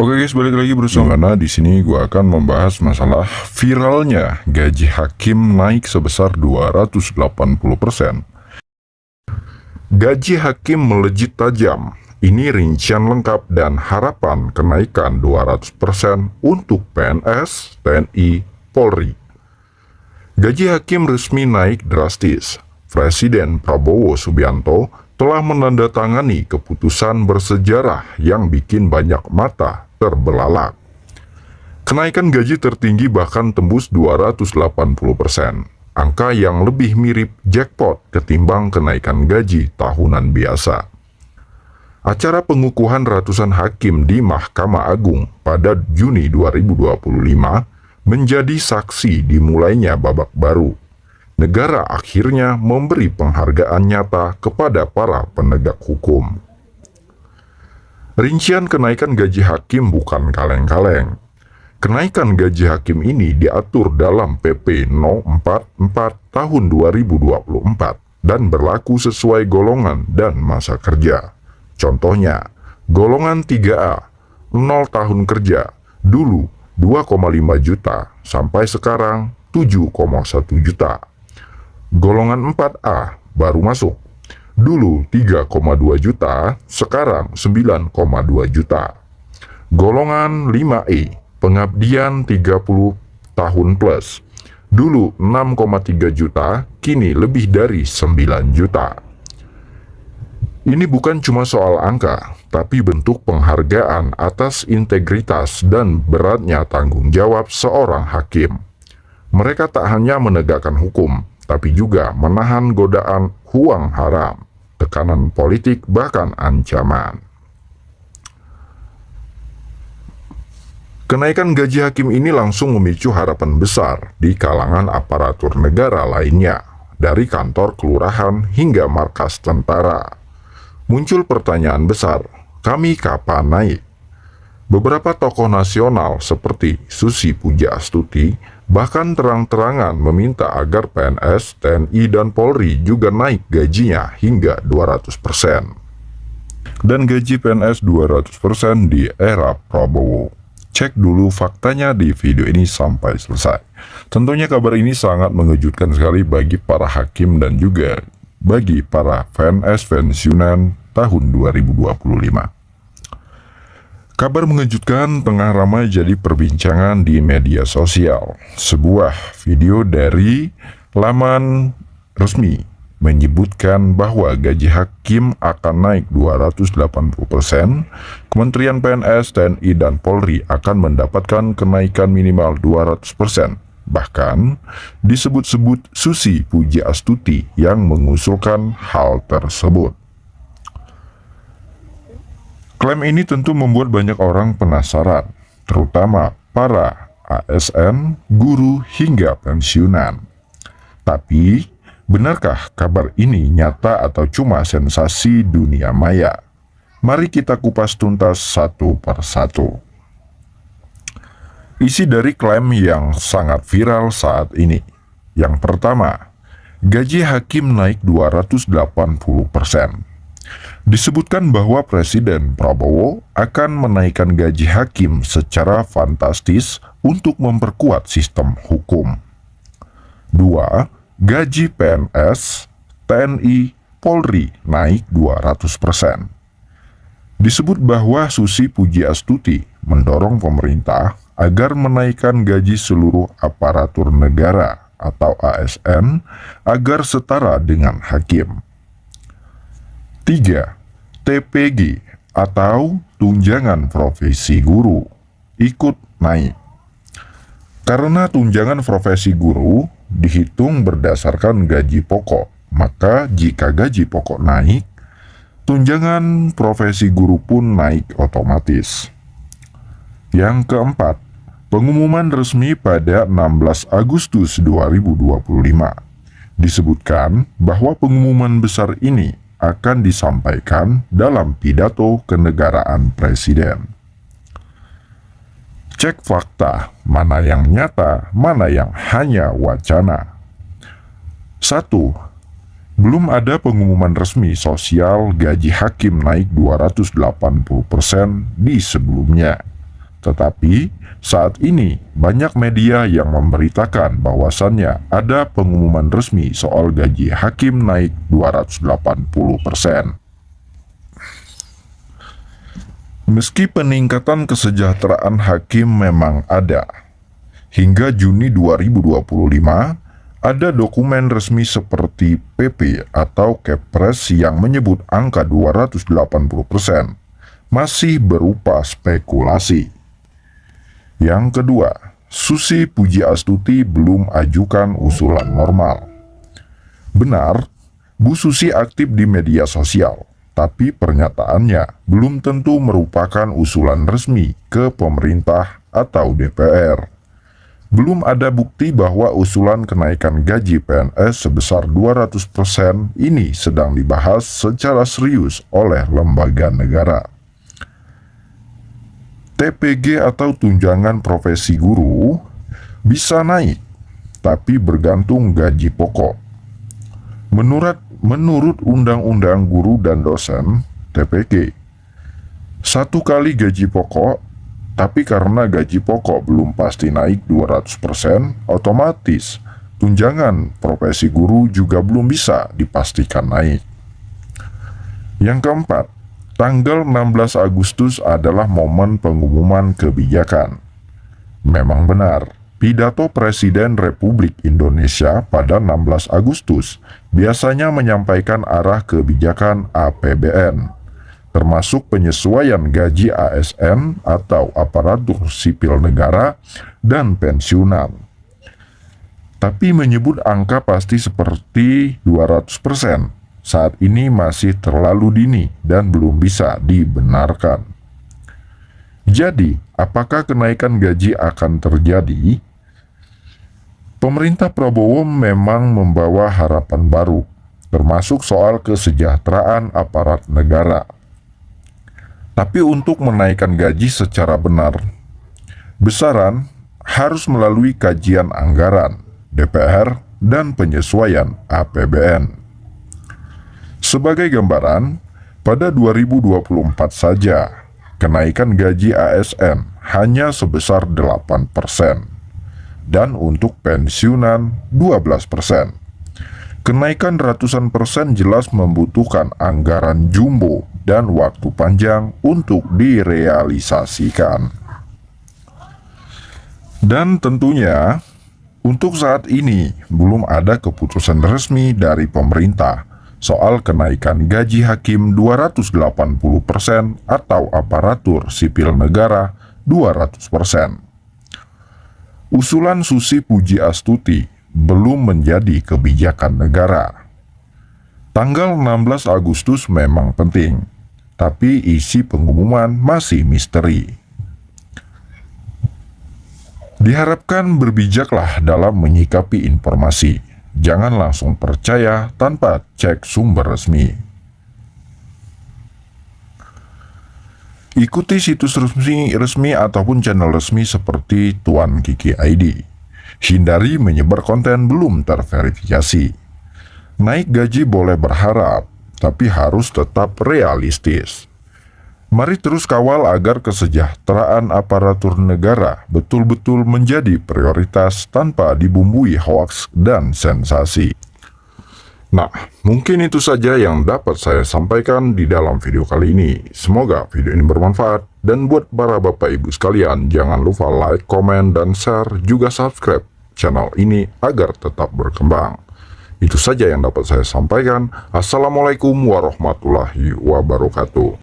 Oke guys, balik lagi bersama. Dimana di sini gue akan membahas masalah viralnya gaji hakim naik sebesar 280%. Gaji hakim melejit tajam. Ini rincian lengkap dan harapan kenaikan 200% untuk PNS, TNI, Polri. Gaji hakim resmi naik drastis. Presiden Prabowo Subianto telah menandatangani keputusan bersejarah yang bikin banyak mata terbelalak. Kenaikan gaji tertinggi bahkan tembus 280%, angka yang lebih mirip jackpot ketimbang kenaikan gaji tahunan biasa. Acara pengukuhan ratusan hakim di Mahkamah Agung pada Juni 2025 menjadi saksi dimulainya babak baru. Negara akhirnya memberi penghargaan nyata kepada para penegak hukum. Rincian kenaikan gaji hakim bukan kaleng-kaleng. Kenaikan gaji hakim ini diatur dalam PP No. 44 tahun 2024 dan berlaku sesuai golongan dan masa kerja. Contohnya, golongan 3A, 0 tahun kerja, dulu 2,5 juta sampai sekarang 7,1 juta. Golongan 4A baru masuk, dulu 3,2 juta, sekarang 9,2 juta. Golongan 5E, pengabdian 30 tahun plus, dulu 6,3 juta, kini lebih dari 9 juta. Ini bukan cuma soal angka, tapi bentuk penghargaan atas integritas dan beratnya tanggung jawab seorang hakim. Mereka tak hanya menegakkan hukum, tapi juga menahan godaan uang haram, tekanan politik, bahkan ancaman. Kenaikan gaji hakim ini langsung memicu harapan besar di kalangan aparatur negara lainnya, dari kantor kelurahan hingga markas tentara. Muncul pertanyaan besar, kami kapan naik? Beberapa tokoh nasional seperti Susi Pujiastuti bahkan terang-terangan meminta agar PNS, TNI, dan Polri juga naik gajinya hingga 200%. Dan gaji PNS 200% di era Prabowo. Cek dulu faktanya di video ini sampai selesai. Tentunya kabar ini sangat mengejutkan sekali bagi para hakim dan juga bagi para PNS pensiunan tahun 2025. Kabar mengejutkan tengah ramai jadi perbincangan di media sosial. Sebuah video dari laman resmi menyebutkan bahwa gaji hakim akan naik 280%, Kementerian PNS, TNI, dan Polri akan mendapatkan kenaikan minimal 200%. Bahkan disebut-sebut Susi Pujiastuti yang mengusulkan hal tersebut. Klaim ini tentu membuat banyak orang penasaran, terutama para ASN, guru, hingga pensiunan. Tapi, benarkah kabar ini nyata atau cuma sensasi dunia maya? Mari kita kupas tuntas satu persatu. Isi dari klaim yang sangat viral saat ini. Yang pertama, gaji hakim naik 280%. Disebutkan bahwa Presiden Prabowo akan menaikkan gaji hakim secara fantastis untuk memperkuat sistem hukum. 2. Gaji PNS, TNI, Polri naik 200%. Disebut bahwa Susi Pujiastuti mendorong pemerintah agar menaikkan gaji seluruh aparatur negara atau ASN agar setara dengan hakim. 3. TPG atau tunjangan profesi guru ikut naik. Karena tunjangan profesi guru dihitung berdasarkan gaji pokok, maka jika gaji pokok naik, tunjangan profesi guru pun naik otomatis. Yang keempat, pengumuman resmi pada 16 Agustus 2025. Disebutkan bahwa pengumuman besar ini akan disampaikan dalam pidato kenegaraan Presiden. Cek fakta, mana yang nyata, mana yang hanya wacana. 1. Belum ada pengumuman resmi sosial gaji hakim naik 280% di sebelumnya. Tetapi saat ini banyak media yang memberitakan bahwasannya ada pengumuman resmi soal gaji hakim naik 280%. Meski peningkatan kesejahteraan hakim memang ada, hingga Juni 2025 ada dokumen resmi seperti PP atau Kepres yang menyebut angka 280% masih berupa spekulasi. Yang kedua, Susi Pujiastuti belum ajukan usulan normal. Benar, Bu Susi aktif di media sosial, tapi pernyataannya belum tentu merupakan usulan resmi ke pemerintah atau DPR. Belum ada bukti bahwa usulan kenaikan gaji PNS sebesar 200% ini sedang dibahas secara serius oleh lembaga negara. TPG atau tunjangan profesi guru bisa naik, tapi bergantung gaji pokok. Menurut Undang-Undang Guru dan Dosen (TPG), 1 kali gaji pokok, tapi karena gaji pokok belum pasti naik 200%, otomatis tunjangan profesi guru juga belum bisa dipastikan naik. Yang keempat, tanggal 16 Agustus adalah momen pengumuman kebijakan. Memang benar, pidato Presiden Republik Indonesia pada 16 Agustus biasanya menyampaikan arah kebijakan APBN, termasuk penyesuaian gaji ASN atau aparatur sipil negara dan pensiunan. Tapi menyebut angka pasti seperti 200%. Saat ini masih terlalu dini dan belum bisa dibenarkan. Jadi, apakah kenaikan gaji akan terjadi? Pemerintah Prabowo memang membawa harapan baru, termasuk soal kesejahteraan aparat negara. Tapi untuk menaikkan gaji secara benar, besaran harus melalui kajian anggaran, DPR, dan penyesuaian APBN. Sebagai gambaran, pada 2024 saja, kenaikan gaji ASN hanya sebesar 8%, dan untuk pensiunan 12%. Kenaikan ratusan persen jelas membutuhkan anggaran jumbo dan waktu panjang untuk direalisasikan. Dan tentunya, untuk saat ini belum ada keputusan resmi dari pemerintah soal kenaikan gaji hakim 280% atau aparatur sipil negara 200%. Usulan Susi Pujiastuti belum menjadi kebijakan negara. Tanggal 16 Agustus memang penting, tapi isi pengumuman masih misteri. Diharapkan berbijaklah dalam menyikapi informasi. Jangan langsung percaya tanpa cek sumber resmi. Ikuti situs resmi ataupun channel resmi seperti Tuan Kiki ID. Hindari menyebar konten belum terverifikasi. Naik gaji boleh berharap, tapi harus tetap realistis. Mari terus kawal agar kesejahteraan aparatur negara betul-betul menjadi prioritas tanpa dibumbui hoaks dan sensasi. Nah, mungkin itu saja yang dapat saya sampaikan di dalam video kali ini. Semoga video ini bermanfaat, dan buat para bapak ibu sekalian, jangan lupa like, komen, dan share, juga subscribe channel ini agar tetap berkembang. Itu saja yang dapat saya sampaikan. Assalamualaikum warahmatullahi wabarakatuh.